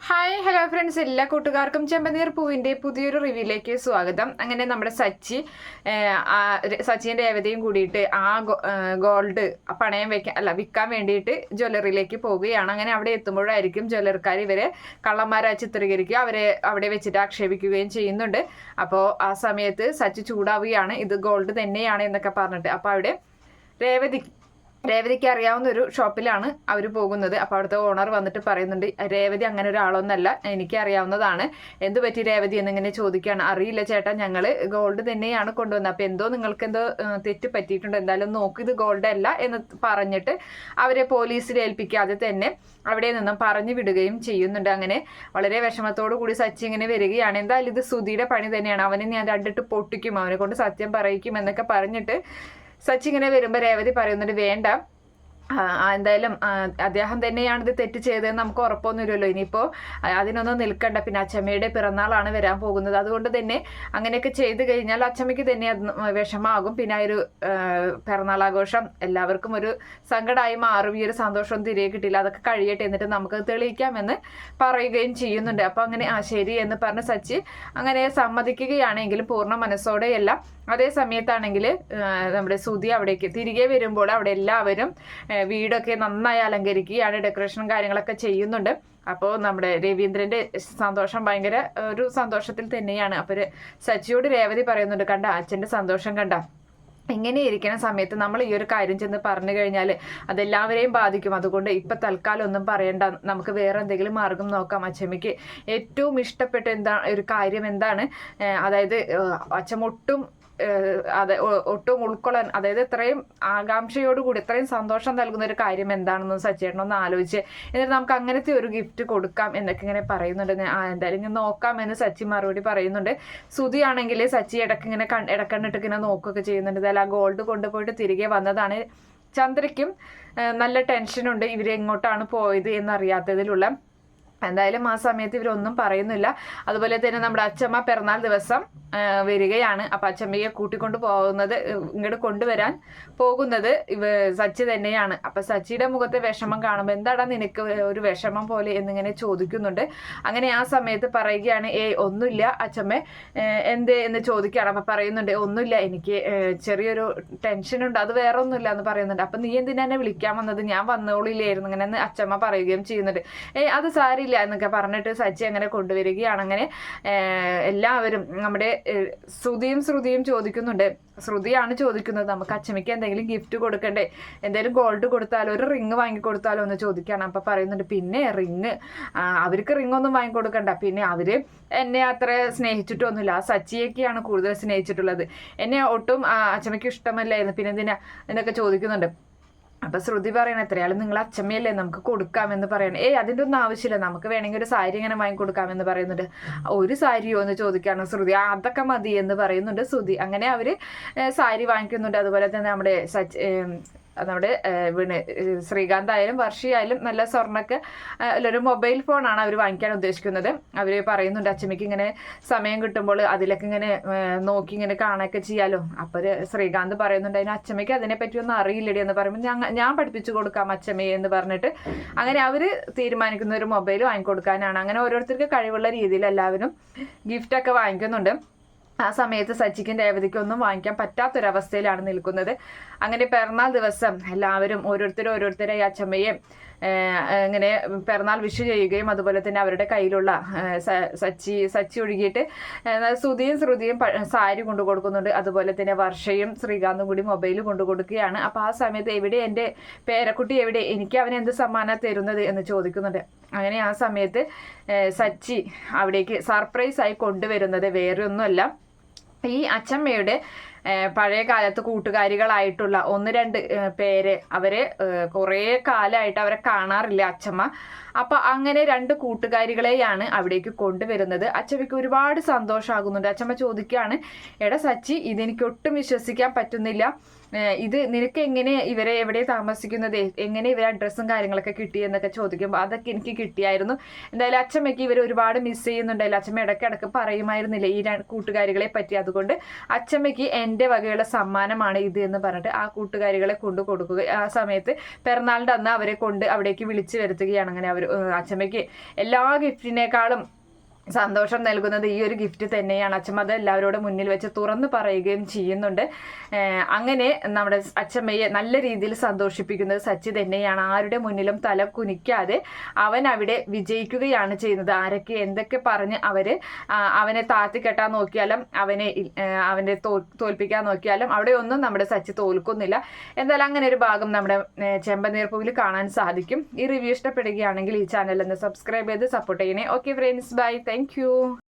Hi hello friends, എല്ലാ കൂട്ടുകാർക്കും ചെമ്പനീർ പൂവിൻ്റെ പുതിയൊരു റിവ്യൂയിലേക്ക് സ്വാഗതം. അങ്ങനെ നമ്മുടെ സച്ചിയും രേവതിയും കൂടിയിട്ട് ഗോൾഡ് പണയം വിൽക്കാൻ വേണ്ടിയിട്ട് ജ്വല്ലറിയിലേക്ക് പോവുകയാണ്. അങ്ങനെ അവിടെ എത്തുമ്പോഴായിരിക്കും ജ്വല്ലറിക്കാർ ഇവരെ കള്ളന്മാരായി ചിത്രീകരിക്കുക, അവരെ അവിടെ വെച്ചിട്ട് ആക്ഷേപിക്കുകയും ചെയ്യുന്നുണ്ട്. അപ്പോൾ ആ സമയത്ത് സച്ചി ചൂടാവുകയാണ്, ഇത് ഗോൾഡ് തന്നെയാണ് എന്നൊക്കെ പറഞ്ഞിട്ട്. അപ്പോൾ അവിടെ രേവതിക്ക് അറിയാവുന്ന ഒരു ഷോപ്പിലാണ് അവർ പോകുന്നത്. അപ്പോൾ അവിടുത്തെ ഓണർ വന്നിട്ട് പറയുന്നുണ്ട്, രേവതി അങ്ങനെ ഒരാളൊന്നല്ല, എനിക്ക് അറിയാവുന്നതാണ്, എന്ത് പറ്റി രേവതി എന്നിങ്ങനെ ചോദിക്കുകയാണ്. അറിയില്ല ചേട്ടാ, ഞങ്ങൾ ഗോൾഡ് തന്നെയാണ് കൊണ്ടുവന്നത്, അപ്പോൾ നിങ്ങൾക്ക് എന്തോ തെറ്റ് പറ്റിയിട്ടുണ്ട്, എന്തായാലും നോക്ക്, ഇത് ഗോൾഡ് അല്ല എന്ന് പറഞ്ഞിട്ട് അവരെ പോലീസിൽ ഏൽപ്പിക്കാതെ തന്നെ അവിടെ നിന്നും പറഞ്ഞു വിടുകയും ചെയ്യുന്നുണ്ട്. അങ്ങനെ വളരെ വിഷമത്തോടു കൂടി സച്ചി ഇങ്ങനെ വരികയാണ്. എന്തായാലും ഇത് സുധിയുടെ പണി തന്നെയാണ്, അവനെ ഞാൻ രണ്ടിട്ട് പൊട്ടിക്കും, അവനെ കൊണ്ട് സത്യം പറയിക്കും എന്നൊക്കെ പറഞ്ഞിട്ട് സച്ചി ഇങ്ങനെ വരുമ്പോൾ രേവതി പറയുന്നുണ്ട്, വേണ്ട, എന്തായാലും അദ്ദേഹം തന്നെയാണ് ഇത് തെറ്റ് ചെയ്തതെന്ന് നമുക്ക് ഉറപ്പൊന്നുമില്ലല്ലോ, ഇനിയിപ്പോൾ അതിനൊന്നും നിൽക്കണ്ട, പിന്നെ അച്ചമ്മയുടെ പിറന്നാളാണ് വരാൻ പോകുന്നത്, അതുകൊണ്ട് തന്നെ അങ്ങനെയൊക്കെ ചെയ്തു കഴിഞ്ഞാൽ അച്ചമ്മയ്ക്ക് തന്നെ അത് വിഷമാകും, പിന്നെ ആ ഒരു പിറന്നാളാഘോഷം എല്ലാവർക്കും ഒരു സങ്കടമായി മാറും, ഈ ഒരു സന്തോഷം തിരികെ കിട്ടില്ല, അതൊക്കെ കഴിയട്ടെ, എന്നിട്ട് നമുക്ക് തെളിയിക്കാമെന്ന് പറയുകയും ചെയ്യുന്നുണ്ട്. അപ്പോൾ അങ്ങനെ ശരി എന്ന് പറഞ്ഞ് സച്ചി അങ്ങനെ സമ്മതിക്കുകയാണെങ്കിലും പൂർണ്ണ മനസ്സോടെയല്ല. അതേ സമയത്താണെങ്കിൽ നമ്മുടെ സുധി അവിടേക്ക് തിരികെ വരുമ്പോൾ അവിടെ എല്ലാവരും വീടൊക്കെ നന്നായി അലങ്കരിക്കുകയാണ്, ഡെക്കറേഷനും കാര്യങ്ങളൊക്കെ ചെയ്യുന്നുണ്ട്. അപ്പോൾ നമ്മുടെ രവീന്ദ്രന്റെ സന്തോഷം ഭയങ്കര ഒരു സന്തോഷത്തിൽ തന്നെയാണ്. അപ്പോൾ സച്ചിയോട് രേവതി പറയുന്നുണ്ട്, കണ്ട അച്ഛൻ്റെ സന്തോഷം കണ്ട, ഇങ്ങനെ ഇരിക്കുന്ന സമയത്ത് നമ്മൾ ഈ ഒരു കാര്യം ചെന്ന് പറഞ്ഞു കഴിഞ്ഞാൽ അതെല്ലാവരെയും ബാധിക്കും, അതുകൊണ്ട് ഇപ്പം തൽക്കാലം ഒന്നും പറയണ്ട, നമുക്ക് വേറെ എന്തെങ്കിലും മാർഗം നോക്കാം. അച്ചമ്മയ്ക്ക് ഏറ്റവും ഇഷ്ടപ്പെട്ട ഒരു കാര്യം എന്താണ്, അതായത് അച്ചമ്മൊട്ടും ഒട്ടും ഉൾക്കൊള്ളാൻ, അതായത് ഇത്രയും ആകാംക്ഷയോടുകൂടി ഇത്രയും സന്തോഷം നൽകുന്ന ഒരു കാര്യം എന്താണെന്ന് സച്ചേട്ടനൊന്ന് ആലോചിച്ച് എന്നിട്ട് നമുക്ക് അങ്ങനത്തെ ഒരു ഗിഫ്റ്റ് കൊടുക്കാം എന്നൊക്കെ ഇങ്ങനെ പറയുന്നുണ്ട്. എന്തായാലും ഇങ്ങനെ നോക്കാം എന്ന് സച്ചി മറുപടി പറയുന്നുണ്ട്. സുധി ആണെങ്കിൽ സച്ചി ഇടക്കണ്ണിട്ട് ഇങ്ങനെ നോക്കുകയൊക്കെ ചെയ്യുന്നുണ്ട്. എന്തായാലും ആ ഗോൾഡ് കൊണ്ടുപോയിട്ട് തിരികെ വന്നതാണ്. ചന്ദ്രയ്ക്കും നല്ല ടെൻഷനുണ്ട്, ഇവരെങ്ങോട്ടാണ് പോയത് എന്നറിയാത്തതിലുള്ള. എന്തായാലും ആ സമയത്ത് ഇവരൊന്നും പറയുന്നില്ല. അതുപോലെ തന്നെ നമ്മുടെ അച്ചമ്മ പിറന്നാൾ ദിവസം വരികയാണ്. അപ്പം അച്ചമ്മയെ കൂട്ടിക്കൊണ്ട് പോകുന്നത്, ഇങ്ങോട്ട് കൊണ്ടുവരാൻ പോകുന്നത് സച്ചി തന്നെയാണ്. അപ്പം സച്ചിയുടെ മുഖത്തെ വിഷമം കാണുമ്പോൾ എന്താടാ നിനക്ക് ഒരു വിഷമം പോലെ എന്നിങ്ങനെ ചോദിക്കുന്നുണ്ട്. അങ്ങനെ ആ സമയത്ത് പറയുകയാണ്, ഒന്നുമില്ല അച്ചമ്മ, എന്തേ എന്ന് ചോദിക്കുകയാണ്. അപ്പം പറയുന്നുണ്ട്, ഒന്നുമില്ല, എനിക്ക് ചെറിയൊരു ടെൻഷനുണ്ട്, അത് വേറെ ഒന്നുമില്ല എന്ന് പറയുന്നുണ്ട്. അപ്പം നീ എന്തിനാ എന്നെ വിളിക്കാൻ വന്നത്, ഞാൻ വന്നോളില്ലായിരുന്നു ഇങ്ങനെ അച്ചമ്മ പറയുകയും ചെയ്യുന്നുണ്ട്. അത് സാരി എന്നൊക്കെ പറഞ്ഞിട്ട് സച്ചി അങ്ങനെ കൊണ്ടുവരികയാണ്. അങ്ങനെ എല്ലാവരും നമ്മുടെ ശ്രുതിയും ചോദിക്കുന്നുണ്ട്. ശ്രുതിയാണ് ചോദിക്കുന്നത്, നമുക്ക് അച്ചമ്മയ്ക്ക് എന്തെങ്കിലും ഗിഫ്റ്റ് കൊടുക്കണ്ടേ, എന്തെങ്കിലും ഗോൾഡ് കൊടുത്താലോ, ഒരു റിങ് വാങ്ങിക്കൊടുത്താലോ എന്ന് ചോദിക്കുകയാണ്. അപ്പം പറയുന്നുണ്ട്, പിന്നെ റിങ്, അവർക്ക് റിങ്ങൊന്നും വാങ്ങിക്കൊടുക്കണ്ട, പിന്നെ അവർ എന്നെ അത്ര സ്നേഹിച്ചിട്ടൊന്നുമില്ല, ആ സച്ചിയൊക്കെയാണ് കൂടുതൽ സ്നേഹിച്ചിട്ടുള്ളത്, എന്നെ ഒട്ടും അച്ചമ്മയ്ക്ക് ഇഷ്ടമല്ലായിരുന്നു, പിന്നെ എന്തിനാ എന്നൊക്കെ ചോദിക്കുന്നുണ്ട്. അപ്പൊ ശ്രുതി പറയണ, എത്രയാളും നിങ്ങൾ അച്ചമ്മയല്ലേ, നമുക്ക് കൊടുക്കാമെന്ന് പറയണേ. അതിൻ്റെ ഒന്നും ആവശ്യമില്ല, നമുക്ക് വേണമെങ്കിൽ ഒരു സാരി ഇങ്ങനെ വാങ്ങിക്കൊടുക്കാമെന്ന് പറയുന്നുണ്ട്. ഒരു സാരിയോ എന്ന് ചോദിക്കുകയാണ് ശ്രുതി. അതൊക്കെ മതി എന്ന് പറയുന്നുണ്ട് ശ്രുതി. അങ്ങനെ അവര് സാരി വാങ്ങിക്കുന്നുണ്ട്. അതുപോലെ തന്നെ നമ്മുടെ ശ്രീകാന്ത് ആയാലും വർഷയായാലും നല്ല സ്വർണ്ണക്ക് ഒരു മൊബൈൽ ഫോണാണ് അവർ വാങ്ങിക്കാൻ ഉദ്ദേശിക്കുന്നത്. അവർ പറയുന്നുണ്ട്, അച്ചമ്മയ്ക്ക് ഇങ്ങനെ സമയം കിട്ടുമ്പോൾ അതിലൊക്കെ ഇങ്ങനെ നോക്കി ഇങ്ങനെ കാണുകയൊക്കെ ചെയ്യാലോ. അപ്പോൾ ശ്രീകാന്ത് പറയുന്നുണ്ട്, അതിന് അച്ചമ്മയ്ക്ക് അതിനെപ്പറ്റി ഒന്നും അറിയില്ലടി എന്ന് പറയുമ്പോൾ ഞാൻ പഠിപ്പിച്ചു കൊടുക്കാം അച്ചമ്മയെ എന്ന് പറഞ്ഞിട്ട് അങ്ങനെ അവർ തീരുമാനിക്കുന്ന ഒരു മൊബൈൽ വാങ്ങിക്കൊടുക്കാനാണ്. അങ്ങനെ ഓരോരുത്തർക്ക് കഴിവുള്ള രീതിയിൽ എല്ലാവരും ഗിഫ്റ്റൊക്കെ വാങ്ങിക്കുന്നുണ്ട്. ആ സമയത്ത് സച്ചിക്കും രേവതിക്കും ഒന്നും വാങ്ങിക്കാൻ പറ്റാത്തൊരവസ്ഥയിലാണ് നിൽക്കുന്നത്. അങ്ങനെ പിറന്നാൾ ദിവസം എല്ലാവരും ഓരോരുത്തരായി അച്ചമ്മയെ ഇങ്ങനെ പിറന്നാൾ വിഷ് ചെയ്യുകയും അതുപോലെ തന്നെ അവരുടെ കയ്യിലുള്ള സച്ചി ഒഴുകിയിട്ട് ശ്രുതിയും സാരി കൊണ്ടു കൊടുക്കുന്നുണ്ട്. അതുപോലെ തന്നെ വർഷയും ശ്രീകാന്തും കൂടി മൊബൈൽ കൊണ്ടു കൊടുക്കുകയാണ്. അപ്പോൾ ആ സമയത്ത് എവിടെ എൻ്റെ പേരക്കുട്ടി എവിടെ, എനിക്ക് അവൻ എന്ത് സമ്മാനം തരുന്നത് എന്ന് ചോദിക്കുന്നുണ്ട്. അങ്ങനെ ആ സമയത്ത് സച്ചി അവിടേക്ക് സർപ്രൈസായി കൊണ്ടുവരുന്നത് വേറെ ഒന്നുമല്ല, ഈ അച്ചമ്മയുടെ പഴയ കാലത്ത് കൂട്ടുകാരികളായിട്ടുള്ള 1-2 പേര്, അവരെ കുറേ കാലമായിട്ട് അവരെ കാണാറില്ല അച്ചമ്മ. അപ്പം അങ്ങനെ 2 കൂട്ടുകാരികളെയാണ് അവിടേക്ക് കൊണ്ടുവരുന്നത്. അച്ചമ്മയ്ക്ക് ഒരുപാട് സന്തോഷമാകുന്നുണ്ട്. അച്ചമ്മ ചോദിക്കുകയാണ്, എടാ സച്ചി, ഇതെനിക്ക് ഒട്ടും വിശ്വസിക്കാൻ പറ്റുന്നില്ല, ഇത് നിനക്ക് എങ്ങനെ ഇവരെ എവിടെ താമസിക്കുന്നത്, എങ്ങനെ ഇവരെ അഡ്രസ്സും കാര്യങ്ങളൊക്കെ കിട്ടി എന്നൊക്കെ ചോദിക്കുമ്പോൾ അതൊക്കെ എനിക്ക് കിട്ടിയായിരുന്നു. എന്തായാലും അച്ചമ്മയ്ക്ക് ഇവർ ഒരുപാട് മിസ് ചെയ്യുന്നുണ്ടായില്ല. അച്ചമ്മ ഇടയ്ക്കിടയ്ക്ക് പറയുമായിരുന്നില്ല ഈ കൂട്ടുകാരികളെ പറ്റി. അതുകൊണ്ട് അച്ചമ്മയ്ക്ക് എൻ്റെ വകയുള്ള സമ്മാനമാണ് ഇത് എന്ന് പറഞ്ഞിട്ട് ആ കൂട്ടുകാരികളെ കൊണ്ട് കൊടുക്കുക. ആ സമയത്ത് പിറന്നാളിൻ്റെ അന്ന് അവരെ കൊണ്ട് അവിടേക്ക് വിളിച്ചു വരുത്തുകയാണ്. അങ്ങനെ അവർ അച്ഛമ്മയ്ക്ക് എല്ലാ ഗിഫ്റ്റിനേക്കാളും സന്തോഷം നൽകുന്നത് ഈ ഒരു ഗിഫ്റ്റ് തന്നെയാണ്. അച്ഛമ്മ അത് എല്ലാവരോടും മുന്നിൽ വെച്ച് തുറന്നു പറയുകയും ചെയ്യുന്നുണ്ട്. അങ്ങനെ നമ്മുടെ അച്ഛമ്മയെ നല്ല രീതിയിൽ സന്തോഷിപ്പിക്കുന്നത് സച്ചി തന്നെയാണ്. ആരുടെ മുന്നിലും തല കുനിക്കാതെ അവൻ അവിടെ വിജയിക്കുകയാണ് ചെയ്യുന്നത്. ആരൊക്കെ എന്തൊക്കെ പറഞ്ഞ് അവനെ താഴ്ത്തിക്കെട്ടാൻ നോക്കിയാലും അവനെ തോൽപ്പിക്കാൻ നോക്കിയാലും അവിടെ ഒന്നും നമ്മുടെ സച്ചി തോൽക്കുന്നില്ല. എന്തായാലും അങ്ങനെ ഒരു ഭാഗം നമ്മുടെ ചെമ്പനീർപ്പൂവിൽ കാണാൻ സാധിക്കും. ഈ റിവ്യൂ ഇഷ്ടപ്പെടുകയാണെങ്കിൽ ഈ ചാനൽ ഒന്ന് സബ്സ്ക്രൈബ് ചെയ്ത് സപ്പോർട്ട് ചെയ്യണേ. Okay friends, bye. Thank you.